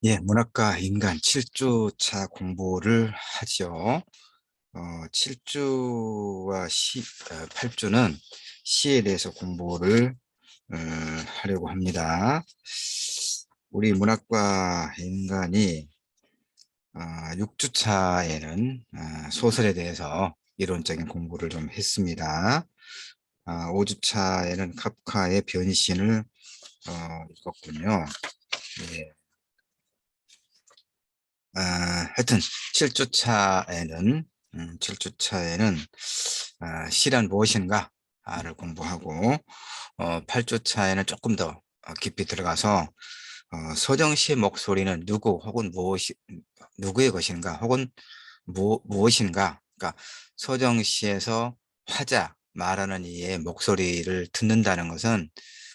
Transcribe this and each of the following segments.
예, 문학과 인간 7주차 공부를 하죠. 7주와 8주는 시에 대해서 공부를 하려고 합니다. 우리 문학과 인간이 6주차에는 소설에 대해서 이론적인 공부를 좀 했습니다. 5주차에는 카프카의 변신을 읽었군요. 예. 하여튼 7주차에는 시란 무엇인가를 공부하고 8주차에는 조금 더 깊이 들어가서 서정시의 목소리는 누구 혹은 누구의 것인가 혹은 무엇인가, 그러니까 서정시에서 화자 말하는 이의 목소리를 듣는다는 것은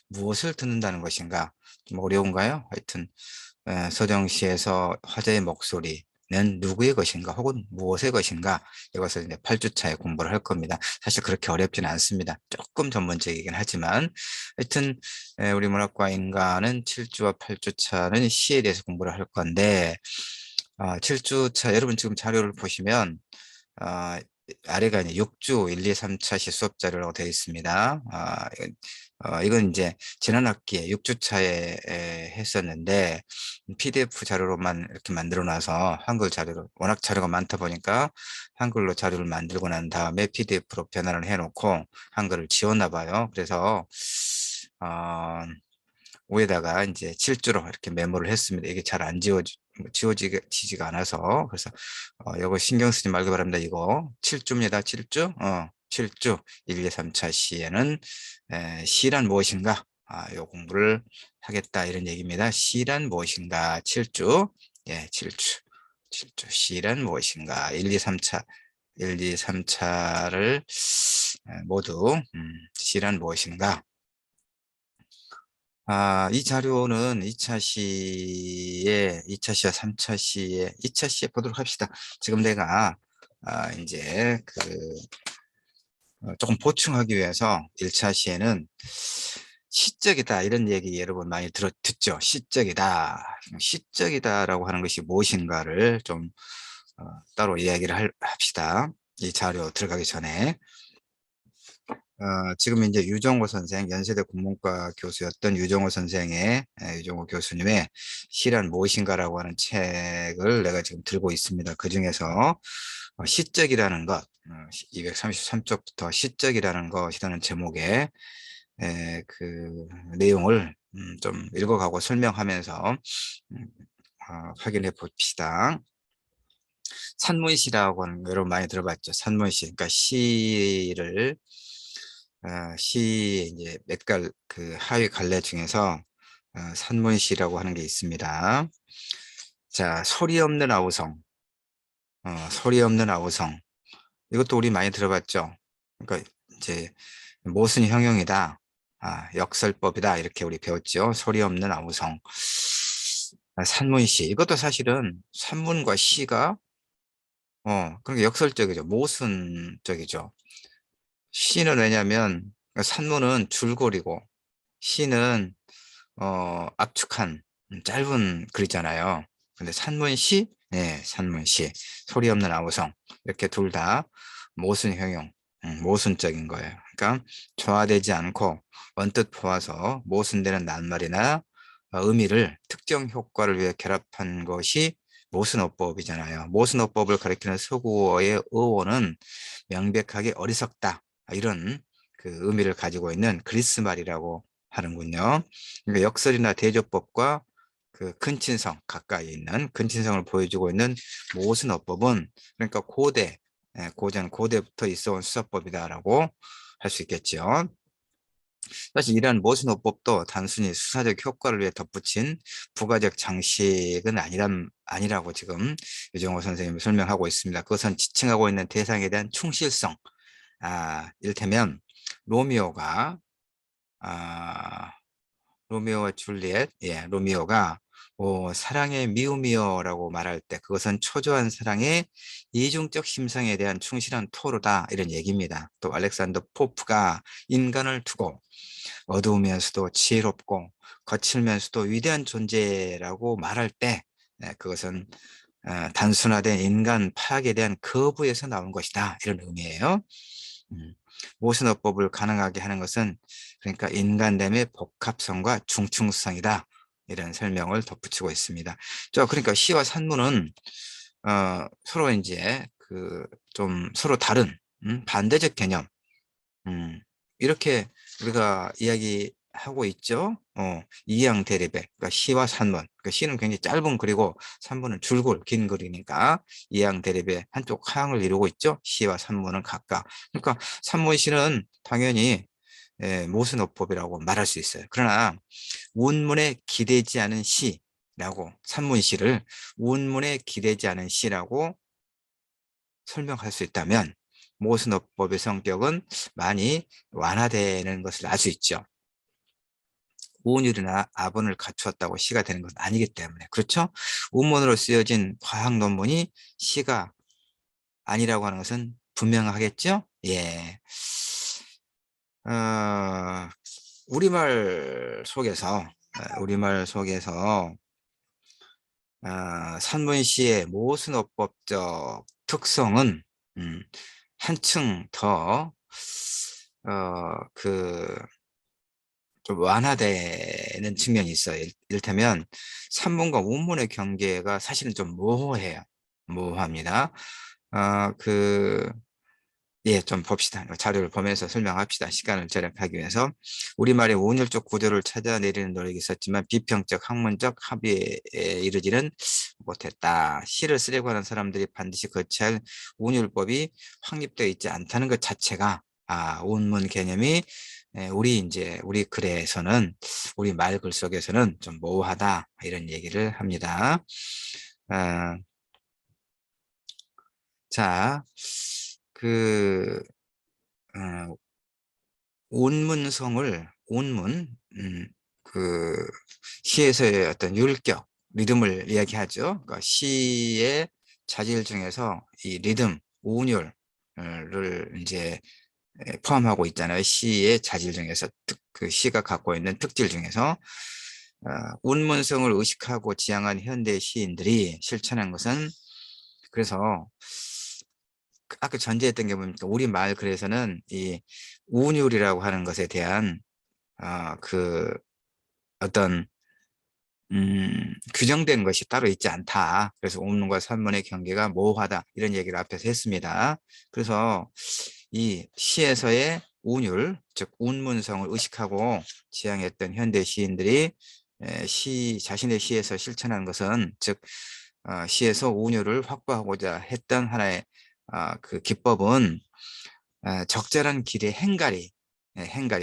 무엇을 듣는다는 것인가, 좀 어려운가요? 하여튼 서정시에서 화자의 목소리는 누구의 것인가 혹은 무엇의 것인가, 이것을 이제 8주차에 공부를 할 겁니다. 사실 그렇게 어렵지는 않습니다. 조금 전문적이긴 하지만 하여튼 우리 문학과 인간은 7주와 8주차는 시에 대해서 공부를 할 건데 7주차 여러분 지금 자료를 보시면 아, 아래가 이제 6주 1, 2, 3차 시 수업 자료라고 되어 있습니다. 이건 이제 지난 학기에 6주차에 했었는데 PDF 자료로만 이렇게 만들어 놔서 한글 자료로, 워낙 자료가 많다 보니까 한글로 자료를 만들고 난 다음에 PDF로 변환을 해놓고 한글을 지웠나 봐요. 그래서 위에다가 이제 7주로 이렇게 메모를 했습니다. 이게 잘 안 지워지지가 않아서. 그래서 이거 신경 쓰지 말기 바랍니다. 이거 7주입니다. 7주. 7주 1, 2, 3차 시에는 시란 무엇인가? 요 공부를 하겠다 이런 얘기입니다. 시란 무엇인가? 7주. 예, 7주. 7주. 시란 무엇인가? 1, 2, 3차. 1, 2, 3차를 모두 시란 무엇인가? 이 자료는 2차 시에, 2차 시와 3차 시에, 2차 시에 보도록 합시다. 지금 내가, 이제, 조금 보충하기 위해서 1차 시에는 시적이다, 이런 얘기 여러분 많이 듣죠? 시적이다. 시적이다라고 하는 것이 무엇인가를 좀, 따로 이야기를 합시다. 이 자료 들어가기 전에. 지금 이제 유정호 선생, 연세대 국문과 교수였던 유정호 교수님의 시란 무엇인가라고 하는 책을 내가 지금 들고 있습니다. 그 중에서 시적이라는 것, 233쪽부터 시적이라는 것이라는 제목의 그 내용을 좀 읽어가고 설명하면서 음, 확인해 봅시다. 산문시라고 하는 거 여러분 많이 들어봤죠? 산문시. 그러니까 시 이제 그 하위 갈래 중에서 산문시라고 하는 게 있습니다. 자, 소리 없는 아우성. 소리 없는 아우성. 이것도 우리 많이 들어봤죠? 그러니까 이제 모순 형용이다. 역설법이다. 이렇게 우리 배웠죠. 소리 없는 아우성. 산문시. 이것도 사실은 산문과 시가 그러니까 역설적이죠. 모순적이죠. 시는 왜냐면 산문은 줄거리고 시는 압축한 짧은 글이잖아요. 근데 산문시, 네, 산문시, 소리 없는 아우성, 이렇게 둘 다 모순 형용, 모순적인 거예요. 그러니까 조화되지 않고 언뜻 보아서 모순되는 낱말이나 의미를 특정 효과를 위해 결합한 것이 모순어법이잖아요. 모순어법을 가리키는 서구어의 어원은 명백하게 어리석다, 이런 그 의미를 가지고 있는 그리스 말이라고 하는군요. 그러니까 역설이나 대조법과 그 근친성, 가까이 있는 근친성을 보여주고 있는 모순어법은, 그러니까 고대부터 있어온 수사법이다라고 할 수 있겠죠. 사실 이러한 모순어법도 단순히 수사적 효과를 위해 덧붙인 부가적 장식은 아니라고 지금 유정호 선생님이 설명하고 있습니다. 그것은 지칭하고 있는 대상에 대한 충실성. 이를테면 로미오가 아, 로미오와 줄리엣, 예, 로미오가 사랑의 미움이여라고 말할 때 그것은 초조한 사랑의 이중적 심성에 대한 충실한 토로다 이런 얘기입니다. 또 알렉산더 포프가 인간을 두고 어두우면서도 지혜롭고 거칠면서도 위대한 존재라고 말할 때 그것은 단순화된 인간 파악에 대한 거부에서 나온 것이다 이런 의미예요. 모순어법을 가능하게 하는 것은 그러니까 인간됨의 복합성과 중충성이다 이런 설명을 덧붙이고 있습니다. 그러니까 시와 산문은 서로 이제 그 좀 서로 다른 반대적 개념 이렇게 우리가 이야기하고 있죠. 이양 대립에 그러니까 시와 산문. 그러니까 시는 굉장히 짧은 글이고 산문은 줄글 긴 글이니까 이양 대립에 한쪽 항을 이루고 있죠. 시와 산문은 각각. 그러니까 산문시는 당연히 모순어법이라고 말할 수 있어요. 그러나 운문에 기대지 않은 시라고 산문시를 운문에 기대지 않은 시라고 설명할 수 있다면 모순어법의 성격은 많이 완화되는 것을 알 수 있죠. 우운율이나 아분을 갖추었다고 시가 되는 것은 아니기 때문에. 그렇죠? 운문으로 쓰여진 과학 논문이 시가 아니라고 하는 것은 분명하겠죠? 예. 우리말 속에서 산문시의 모순어법적 특성은 한층 더 좀 완화되는 측면이 있어요. 이를테면 산문과 운문의 경계가 사실은 좀 모호해요. 모호합니다. 좀 봅시다. 자료를 보면서 설명합시다. 시간을 절약하기 위해서. 우리말의 운율적 구조를 찾아내리는 노력이 있었지만 비평적 학문적 합의에 이르지는 못했다. 시를 쓰려고 하는 사람들이 반드시 거쳐야 할 운율법이 확립되어 있지 않다는 것 자체가 운문 개념이 우리 글에서는 우리 말글 속에서는 좀 모호하다 이런 얘기를 합니다. 자, 그 시에서의 어떤 율격, 리듬을 이야기하죠. 그러니까 시의 자질 중에서 이 리듬, 운율을 이제 포함하고 있잖아요. 시의 자질 중에서 그 시가 갖고 있는 특질 중에서 운문성을 의식하고 지향한 현대 시인들이 실천한 것은 그래서 아까 전제했던 게 뭡니까? 우리말 글에서는 이 운율이라고 하는 것에 대한 어떤 규정된 것이 따로 있지 않다. 그래서 운문과 산문의 경계가 모호하다. 이런 얘기를 앞에서 했습니다. 그래서 이 시에서의 운율, 즉 운문성을 의식하고 지향했던 현대 시인들이 자신의 시에서 실천한 것은 즉 시에서 운율을 확보하고자 했던 하나의 그 기법은 적절한 길의 행가리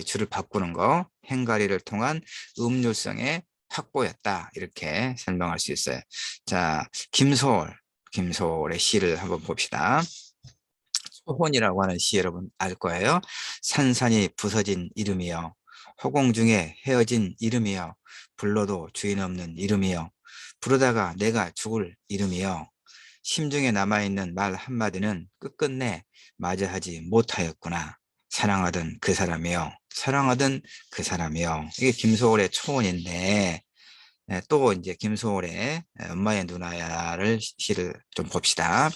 줄을 바꾸는 거, 행가리를 통한 음률성의 확보였다. 이렇게 설명할 수 있어요. 자, 김소월의 시를 한번 봅시다. 소혼이라고 하는 시 여러분 알 거예요. 산산이 부서진 이름이여, 허공 중에 헤어진 이름이여, 불러도 주인 없는 이름이여, 부르다가 내가 죽을 이름이여, 심중에 남아있는 말 한마디는 끝끝내 맞이하지 못하였구나. 사랑하던 그 사람이여. 이게 김소월의 초원인데, 또 이제 김소월의 엄마의 누나야를 시를 좀 봅시다.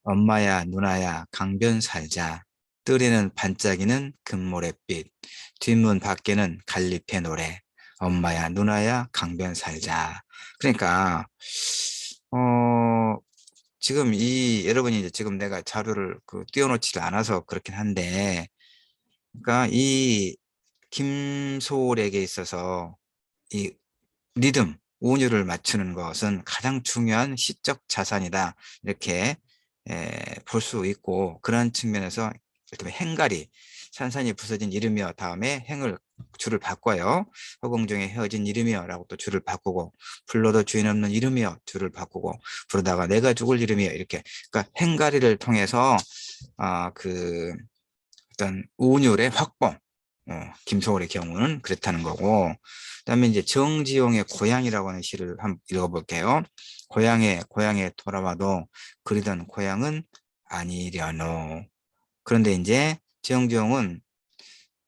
엄마야 누나야 강변 살자. 뜰에는 반짝이는 금모래빛. 뒷문 밖에는 갈잎의 노래. 엄마야 누나야 강변 살자. 그러니까 지금 여러분이 이제 지금 내가 자료를 띄워놓지 않아서 그렇긴 한데, 그러니까 이 김소월에게 있어서 이 리듬, 운율을 맞추는 것은 가장 중요한 시적 자산이다. 이렇게 볼 수 있고, 그런 측면에서 일단 행가리, 산산이 부서진 이름이여 다음에 줄을 바꿔요. 허공 중에 헤어진 이름이여 라고 또 줄을 바꾸고, 불러도 주인 없는 이름이여 줄을 바꾸고, 부르다가 내가 죽을 이름이여 이렇게. 그러니까 행가리를 통해서 어떤 운율의 확보, 김소월의 경우는 그렇다는 거고, 그다음에 이제 정지용의 고향이라고 하는 시를 한번 읽어볼게요. 고향에 돌아와도 그리던 고향은 아니려노. 그런데 이제 정지용은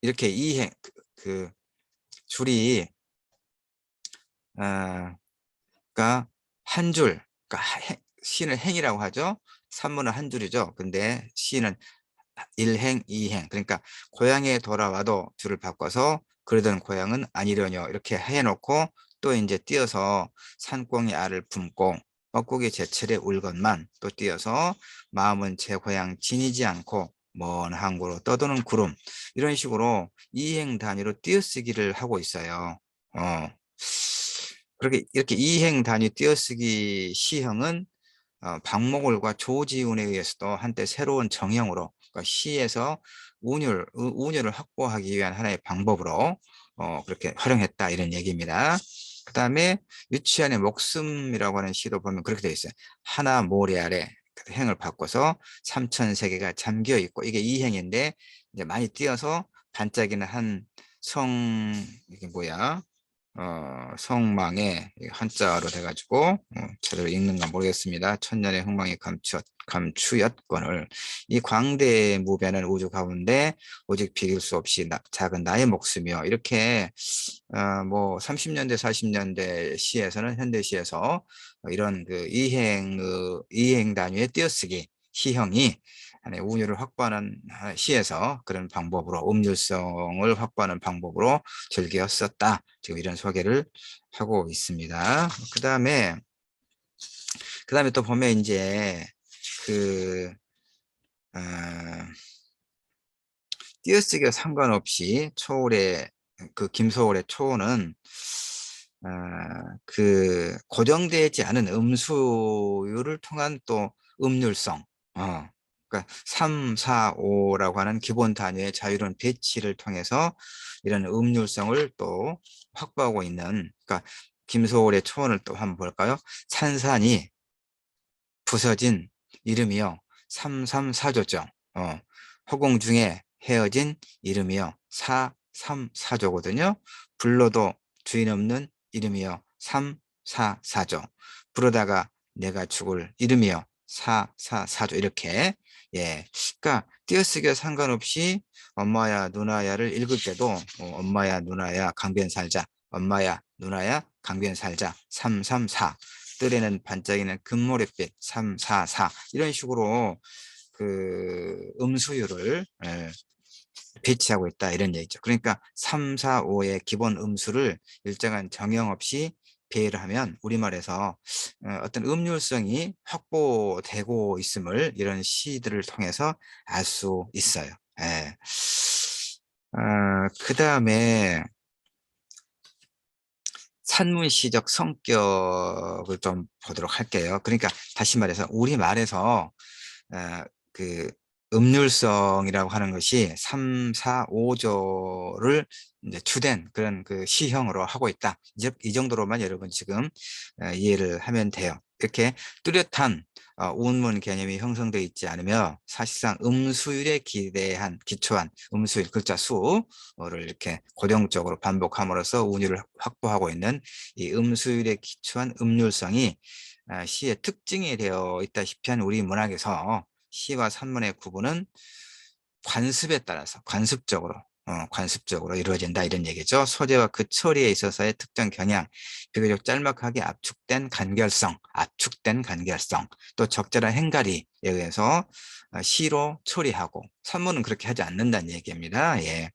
이렇게 이행 그 줄이 아, 그러니까 한 줄, 그러니까 시는 행이라고 하죠. 산문은 한 줄이죠. 근데 시는 일행, 이행. 그러니까 고향에 돌아와도 줄을 바꿔서 그러던 고향은 아니려뇨 이렇게 해놓고 또 이제 띄어서 산꽁이 알을 품고 뻐꾸기 제철에 울건만 또 띄어서 마음은 제 고향 지니지 않고 먼 항구로 떠도는 구름 이런 식으로 이행 단위로 띄어쓰기를 하고 있어요. 어. 그렇게 이렇게 이행 단위 띄어쓰기 시형은 박목월과 조지훈에 의해서도 한때 새로운 정형으로 그러니까 시에서 운율을 확보하기 위한 하나의 방법으로 그렇게 활용했다 이런 얘기입니다. 그 다음에 유치한의 목숨이라고 하는 시도 보면 그렇게 되어 있어요. 하나 모래 아래 행을 바꿔서 삼천세계가 잠겨 있고 이게 이행인데 이제 많이 띄어서 반짝이는 한 이게 뭐야? 성망에 한자로 돼가지고 제대로 읽는가 모르겠습니다. 천년의 흥망이 감추였건을 이 광대의 무변은 우주 가운데 오직 비길 수 없이 작은 나의 목숨이요. 이렇게 뭐 30년대 40년대 시에서는 현대 시에서 이런 그 이행 단위의 띄어쓰기 시형이 하나의 운율을 확보하는 시에서 그런 방법으로 음률성을 확보하는 방법으로 즐겨 썼다. 지금 이런 소개를 하고 있습니다. 그 다음에 또 보면 이제 그 어, 띄어쓰기와 상관없이 초월의 그 김소월의 초는 그 고정되지 않은 음수율을 통한 또 음률성, 그러니까 3, 4, 5라고 하는 기본 단위의 자유로운 배치를 통해서 이런 음률성을 또 확보하고 있는, 그러니까 김소월의 초원을 또 한번 볼까요? 산산이 부서진 이름이요. 334조죠. 허공 중에 헤어진 이름이요. 434조거든요. 불러도 주인 없는 이름이요. 344조. 부르다가 내가 죽을 이름이요. 444조. 이렇게. 예. 그러니까 띄어쓰기와 상관없이 엄마야 누나야를 읽을 때도 엄마야 누나야 강변 살자. 엄마야 누나야 강변 살자. 334. 뜰에는 반짝이는 금모래빛 344 이런 식으로 그 음수율을 배치하고 있다 이런 얘기죠. 그러니까 3, 4, 5의 기본 음수를 일정한 정형 없이 배열을 하면 우리말에서 어떤 음률성이 확보되고 있음을 이런 시들을 통해서 알 수 있어요. 예. 그 다음에 산문시적 성격을 좀 보도록 할게요. 그러니까 다시 말해서 우리말에서 그 음률성이라고 하는 것이 3, 4, 5조를 이제 주된 그런 그 시형으로 하고 있다. 이제 이 정도로만 여러분 지금 이해를 하면 돼요. 이렇게 뚜렷한 운문 개념이 형성되어 있지 않으며 사실상 음수율에 기초한 음수율 글자 수를 이렇게 고정적으로 반복함으로써 운율을 확보하고 있는 이 음수율에 기초한 음률성이 시의 특징이 되어 있다시피 한 우리 문학에서 시와 산문의 구분은 관습에 따라서 관습적으로 이루어진다 이런 얘기죠. 소재와 그 처리에 있어서의 특정 경향, 비교적 짤막하게 압축된 간결성, 또 적절한 행가리에 의해서 시로 처리하고 산문은 그렇게 하지 않는다는 얘기입니다. 예.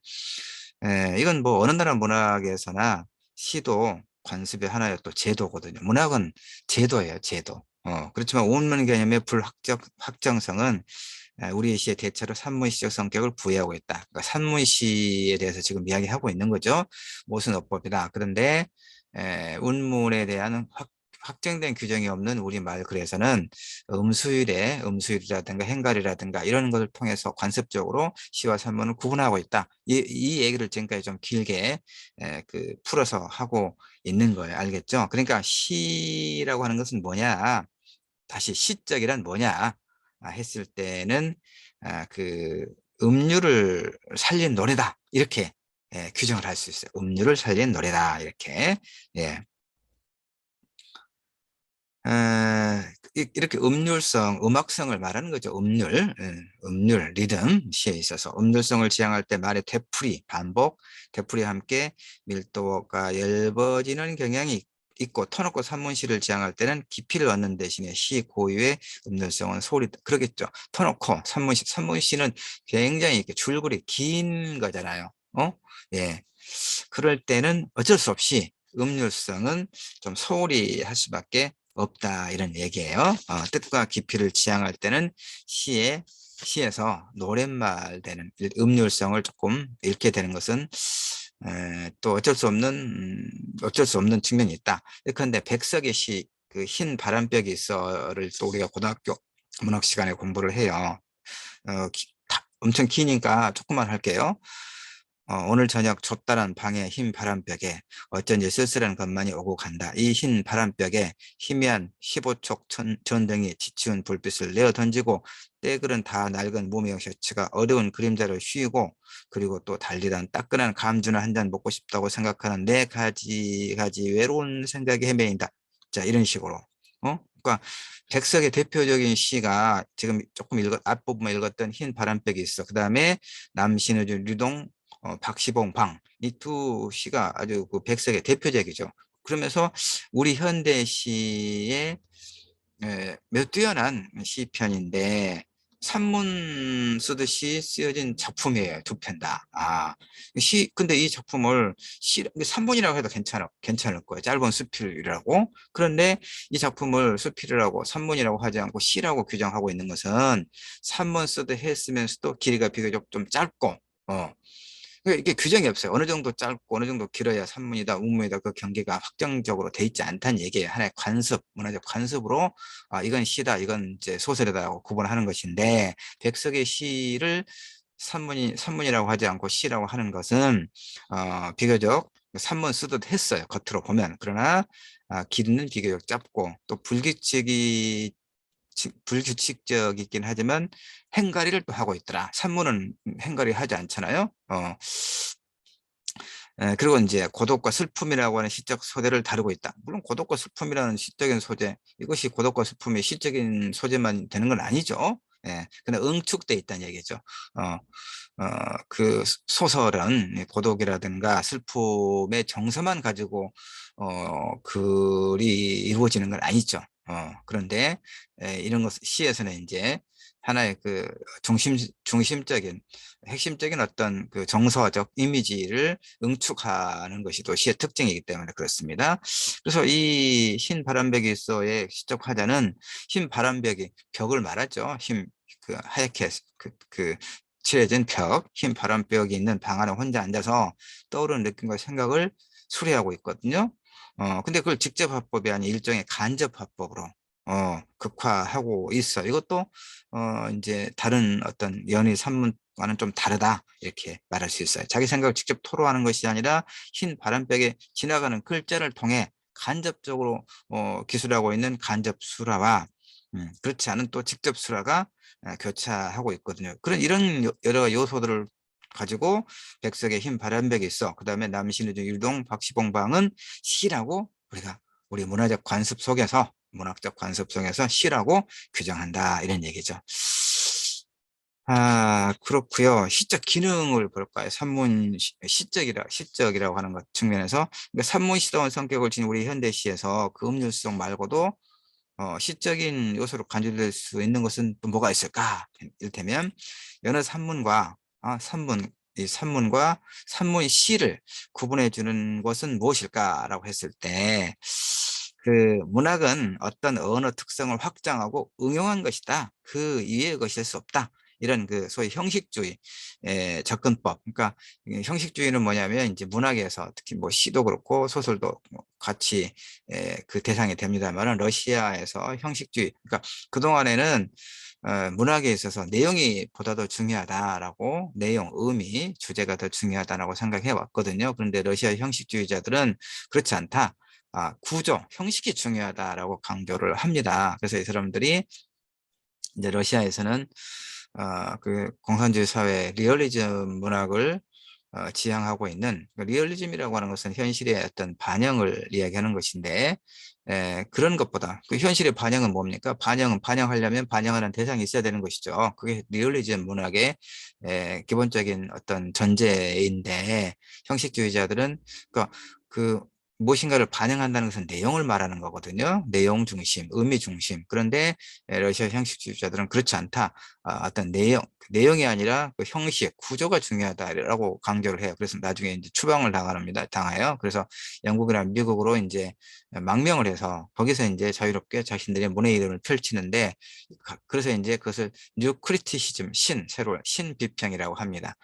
이건 뭐 어느 나라 문학에서나 시도 관습의 하나의 또 제도거든요. 문학은 제도예요, 제도. 그렇지만 원문 개념의 확정성은 우리 시의 대체로 산문시적 성격을 부여하고 있다. 그러니까 산문시에 대해서 지금 이야기하고 있는 거죠. 무슨 어법이다. 그런데 운문에 대한 확정된 규정이 없는 우리말 글에서는 음수율이라든가 행갈이라든가 이런 것을 통해서 관습적으로 시와 산문을 구분하고 있다. 이 얘기를 지금까지 좀 길게 풀어서 하고 있는 거예요. 알겠죠? 그러니까 시라고 하는 것은 뭐냐? 다시 시적이란 뭐냐 했을 때는 그 음률을 살린 노래다. 이렇게 예, 규정을 할 수 있어요. 음률을 살린 노래다 이렇게. 예. 이렇게 음률성, 음악성을 말하는 거죠. 음률, 음률, 리듬, 시에 있어서 음률성을 지향할 때 말의 되풀이, 반복, 되풀이와 함께 밀도가 엷어지는 경향이 있고 터놓고 산문시를 지향할 때는 깊이를 얻는 대신에 시 고유의 음률성은 소리 그러겠죠. 터놓고 산문시는 굉장히 이렇게 줄거리 긴 거잖아요. 예. 그럴 때는 어쩔 수 없이 음률성은 좀 소홀히 할 수밖에 없다 이런 얘기예요. 뜻과 깊이를 지향할 때는 시에서 노랫말 되는 음률성을 조금 잃게 되는 것은 또 어쩔 수 없는 측면이 있다. 그런데 백석의 시, 그 흰 바람벽이 있어를 또 우리가 고등학교 문학 시간에 공부를 해요. 엄청 기니까 조금만 할게요. 오늘 저녁 좁다란 방의 흰 바람벽에 어쩐지 쓸쓸한 것만이 오고 간다. 이 흰 바람벽에 희미한 15촉 전등이 지치운 불빛을 내어 던지고 때글은 다 낡은 무명 셔츠가 어두운 그림자를 휘고 그리고 또 달리던 따끈한 감주나 한 잔 먹고 싶다고 생각하는 네 가지 외로운 생각이 헤매인다. 자, 이런 식으로. 그러니까 백석의 대표적인 시가 지금 조금 앞부분만 읽었던 흰 바람벽이 있어. 그 다음에 남신의 류동 박시봉, 방. 이 두 시가 아주 그 백석의 대표적이죠. 그러면서 우리 현대 시의 매우 뛰어난 시편인데 산문 쓰듯이 쓰여진 작품이에요. 두 편 다. 근데 이 작품을 산문이라고 해도 괜찮을 거예요. 짧은 수필이라고. 그런데 이 작품을 수필이라고 산문이라고 하지 않고 시라고 규정하고 있는 것은 산문 쓰듯 했으면서도 길이가 비교적 좀 짧고, 그러니까 이게 규정이 없어요. 어느 정도 짧고 어느 정도 길어야 산문이다, 운문이다 그 경계가 확정적으로 돼 있지 않다는 얘기예요. 하나의 관습, 문화적 관습으로 이건 시다, 이건 이제 소설이다라고 구분하는 것인데 백석의 시를 산문이라고 하지 않고 시라고 하는 것은 비교적 산문 쓰듯 했어요. 겉으로 보면. 그러나 길이는 비교적 짧고 또 불규칙적이긴 하지만 행가리를 또 하고 있더라. 산문은 행가리 하지 않잖아요. 그리고 이제 고독과 슬픔이라고 하는 시적 소재를 다루고 있다. 물론 고독과 슬픔이라는 시적인 소재, 이것이 고독과 슬픔의 시적인 소재만 되는 건 아니죠. 예, 근데 응축돼 있다는 얘기죠. 어, 그 소설은 고독이라든가 슬픔의 정서만 가지고 글이 이루어지는 건 아니죠. 그런데 이런 것 시에서는 이제 하나의 그 중심적인 핵심적인 어떤 그 정서적 이미지를 응축하는 것이 또 시의 특징이기 때문에 그렇습니다. 그래서 이 흰 바람벽이 있어의 시적 화자는 흰 바람벽이 벽을 말하죠. 그 하얗게 칠해진 벽, 흰 바람벽이 있는 방 안에 혼자 앉아서 떠오르는 느낌과 생각을 수리하고 있거든요. 근데 그걸 직접 화법이 아닌 일종의 간접 화법으로 극화하고 있어. 이것도 이제 다른 어떤 연의 산문과는 좀 다르다 이렇게 말할 수 있어요. 자기 생각을 직접 토로하는 것이 아니라 흰 바람벽에 지나가는 글자를 통해 간접적으로 기술하고 있는 간접 수라와 그렇지 않은 또 직접 수라가 교차하고 있거든요. 이런 여러 요소들을 가지고 백석의 흰 바람벽이 있어. 그 다음에 남신의 율동 박시봉방은 시라고 우리 문학적 관습 속에서 시라고 규정한다 이런 얘기죠. 그렇고요. 시적 기능을 볼까요? 시적이라고 하는 것 측면에서 그러니까 산문시다운 성격을 지닌 우리 현대시에서 그 음률성 말고도 시적인 요소로 간주될 수 있는 것은 또 뭐가 있을까? 이를테면 여러 산문과 산문시를 구분해 주는 것은 무엇일까라고 했을 때 그 문학은 어떤 언어 특성을 확장하고 응용한 것이다. 그 이외의 것일 수 없다. 이런 그 소위 형식주의 접근법. 그러니까 형식주의는 뭐냐면 이제 문학에서 특히 뭐 시도 그렇고 소설도 같이 그 대상이 됩니다만은 러시아에서 형식주의. 그러니까 그동안에는 문학에 있어서 내용이 보다 더 중요하다라고 내용, 의미, 주제가 더 중요하다라고 생각해 왔거든요. 그런데 러시아 형식주의자들은 그렇지 않다. 구조, 형식이 중요하다라고 강조를 합니다. 그래서 이 사람들이 이제 러시아에서는 그 공산주의 사회 리얼리즘 문학을 지향하고 있는 리얼리즘이라고 하는 것은 현실의 어떤 반영을 이야기하는 것인데 그런 것보다 그 현실의 반영은 뭡니까? 반영은 반영하려면 반영하는 대상이 있어야 되는 것이죠. 그게 리얼리즘 문학의 기본적인 어떤 전제인데 형식주의자들은 그러니까 그 무엇인가를 반영한다는 것은 내용을 말하는 거거든요. 내용 중심, 의미 중심. 그런데 러시아 형식주의자들은 그렇지 않다. 어떤 내용이 아니라 그 형식, 구조가 중요하다라고 강조를 해요. 그래서 나중에 이제 추방을 당해요. 그래서 영국이나 미국으로 이제 망명을 해서 거기서 이제 자유롭게 자신들의 문의 이론을 펼치는데 그래서 이제 그것을 뉴 크리티시즘, 새로운 신비평이라고 합니다.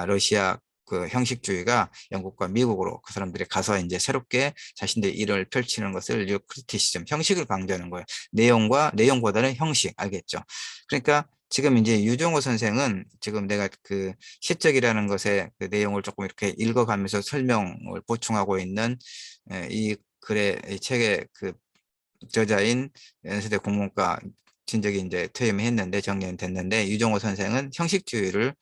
러시아 그 형식주의가 영국과 미국으로 그 사람들이 가서 이제 새롭게 자신들의 일을 펼치는 것을 뉴 크리티시즘, 형식을 강조하는 거예요. 내용보다는 형식, 알겠죠? 그러니까 지금 이제 유종호 선생은 지금 내가 그 시적이라는 것의 그 내용을 조금 이렇게 읽어가면서 설명을 보충하고 있는 이 글의 이 책의 그 저자인 연세대 국문과 진적이 이제 퇴임했는데 정년 됐는데 유종호 선생은 형식주의를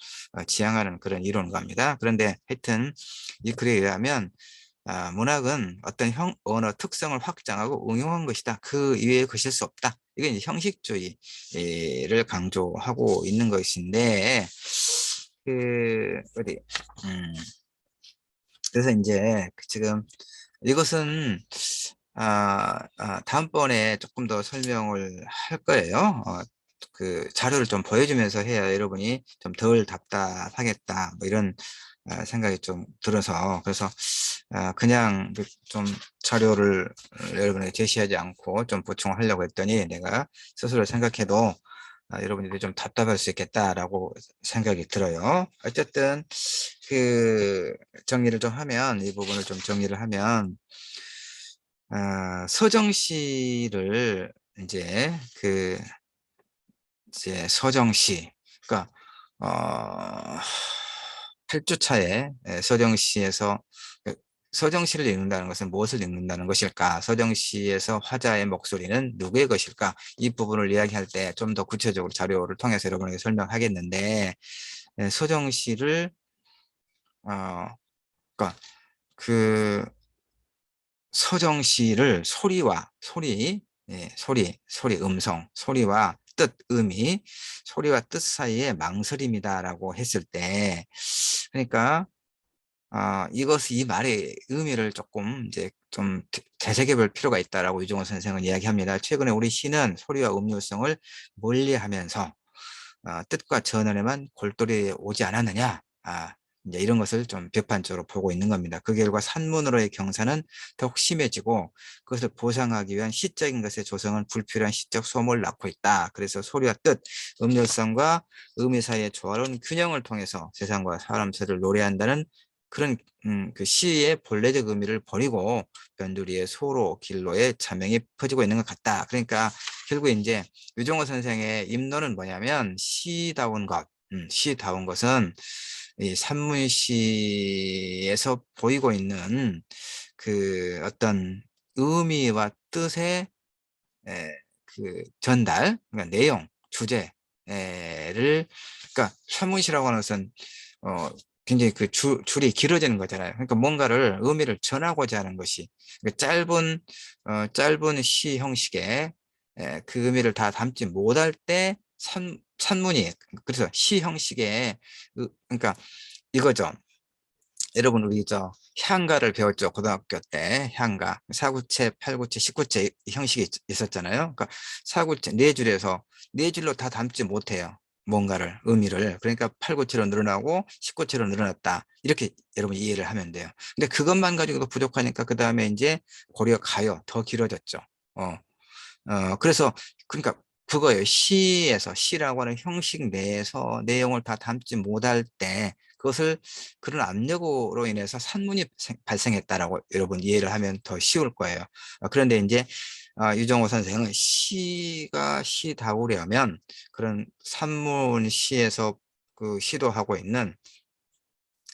지향하는 그런 이론가입니다. 그런데 하여튼 이 글에 의하면 문학은 어떤 언어 특성을 확장하고 응용한 것이다. 그 이외에 것일 수 없다. 이게 이제 형식주의를 강조하고 있는 것인데 그 어디 음, 그래서 이제 지금 이것은 다음번에 조금 더 설명을 할 거예요. 그 자료를 좀 보여주면서 해야 여러분이 좀 덜 답답하겠다. 뭐 이런 생각이 좀 들어서 그래서 그냥 좀 자료를 여러분에게 제시하지 않고 좀 보충하려고 했더니 내가 스스로 생각해도 여러분들이 좀 답답할 수 있겠다라고 생각이 들어요. 어쨌든 그 정리를 좀 하면 이 부분을 좀 정리를 하면 서정시를 이제 서정시 그러니까 어 8주 차에 서정시에서 서정시를 읽는다는 것은 무엇을 읽는다는 것일까? 서정시에서 화자의 목소리는 누구의 것일까? 이 부분을 이야기할 때 좀 더 구체적으로 자료를 통해서 여러분에게 설명하겠는데 서정시를 그러니까 그 서정시를 소리, 음성, 소리와 뜻, 의미, 소리와 뜻 사이에 망설임이다라고 했을 때, 그러니까, 이 말의 의미를 조금 이제 좀 되새겨볼 필요가 있다라고 유종호 선생은 이야기합니다. 최근에 우리 시는 소리와 음료성을 멀리하면서 뜻과 전언에만 골똘히 오지 않았느냐. 이제 이런 것을 좀 비판적으로 보고 있는 겁니다. 그 결과 산문으로의 경사는 더욱 심해지고 그것을 보상하기 위한 시적인 것의 조성은 불필요한 시적 소모를 낳고 있다. 그래서 소리와 뜻, 음료성과 의미 사이의 조화로운 균형을 통해서 세상과 사람 사이를 노래한다는 그런 그 시의 본래적 의미를 버리고 변두리의 소로 길로의 자명이 퍼지고 있는 것 같다. 그러니까 결국 이제 유종호 선생의 입론은 뭐냐면 시다운 것은 이 산문시에서 보이고 있는 그 어떤 의미와 뜻의 그 전달, 그러니까 내용, 주제를 그러니까 산문시라고 하는 것은 어 굉장히 그 줄이 길어지는 거잖아요. 그러니까 뭔가를 의미를 전하고자 하는 것이 그러니까 짧은 시 형식의 그 의미를 다 담지 못할 때 산문이 그래서 시 형식의 그러니까 이거죠. 여러분 우리 저 향가를 배웠죠. 고등학교 때 향가 4구체, 8구체, 19체 형식이 있었잖아요. 그러니까 4구체 네 줄에서 네 줄로 다 담지 못해요. 뭔가를 의미를 그러니까 8구체로 늘어나고 19체로 늘어났다. 이렇게 여러분 이해를 하면 돼요. 근데 그것만 가지고도 부족하니까 그 다음에 이제 고려 가요 더 길어졌죠. 어, 그래서 그러니까 그거예요. 시라고 하는 형식 내에서 내용을 다 담지 못할 때 그것을 그런 압력으로 인해서 산문이 발생했다라고 여러분 이해를 하면 더 쉬울 거예요. 그런데 이제 유정호 선생은 시가 시다우려면 그런 산문 시에서 그 시도하고 있는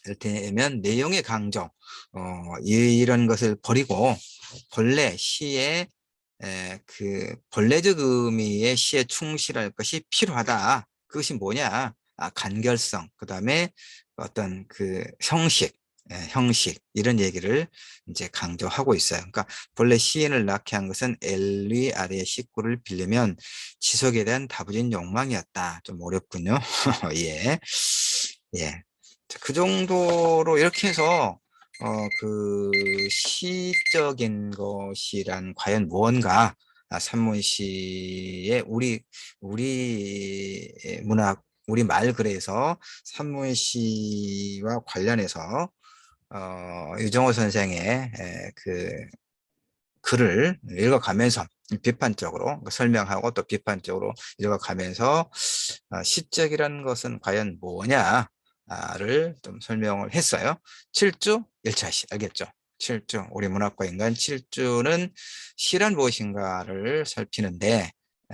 이를테면 내용의 강조 이런 것을 버리고 본래 시의 그 본래적 의미의 시에 충실할 것이 필요하다. 그것이 뭐냐? 간결성, 그 다음에 어떤 그 형식, 형식 이런 얘기를 이제 강조하고 있어요. 그러니까 본래 시인을 낳게 한 것은 엘리 아래의 식구를 빌리면 지속에 대한 다부진 욕망이었다. 좀 어렵군요. 예, 예. 자, 그 정도로 이렇게 해서 그 시적인 것이란 과연 무언가? 산문시의 우리 문학 우리 말글에서 산문시와 관련해서 유정호 선생의 그 글을 읽어가면서 비판적으로 설명하고 또 비판적으로 읽어가면서 시적이라는 것은 과연 뭐냐를 좀 설명을 했어요. 7주 1차시 알겠죠? 7주 우리 문학과 인간 7주는 시란 무엇인가를 살피는데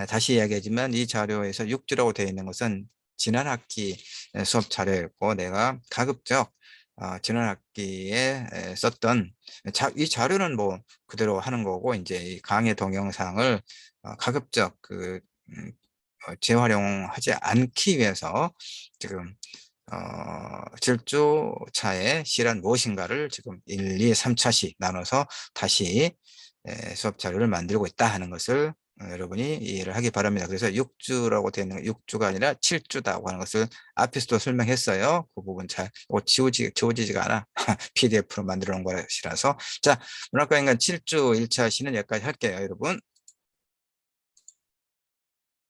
다시 이야기하지만 이 자료에서 6주라고 되어 있는 것은 지난 학기 수업 자료였고 내가 가급적 지난 학기에 썼던 이 자료는 뭐 그대로 하는 거고 이제 이 강의 동영상을 가급적 재활용하지 않기 위해서 지금 질주차의 시란 무엇인가를 지금 1, 2, 3차시 나눠서 다시 수업 자료를 만들고 있다 하는 것을 여러분이 이해를 하기 바랍니다. 그래서 6주라고 되어 있는 6주가 아니라 7주다고 하는 것을 앞에서도 설명했어요. 그 부분 잘 지워지지가 않아. PDF로 만들어 놓은 것이라서. 자, 문학과 인간 7주 1차 시는 여기까지 할게요, 여러분.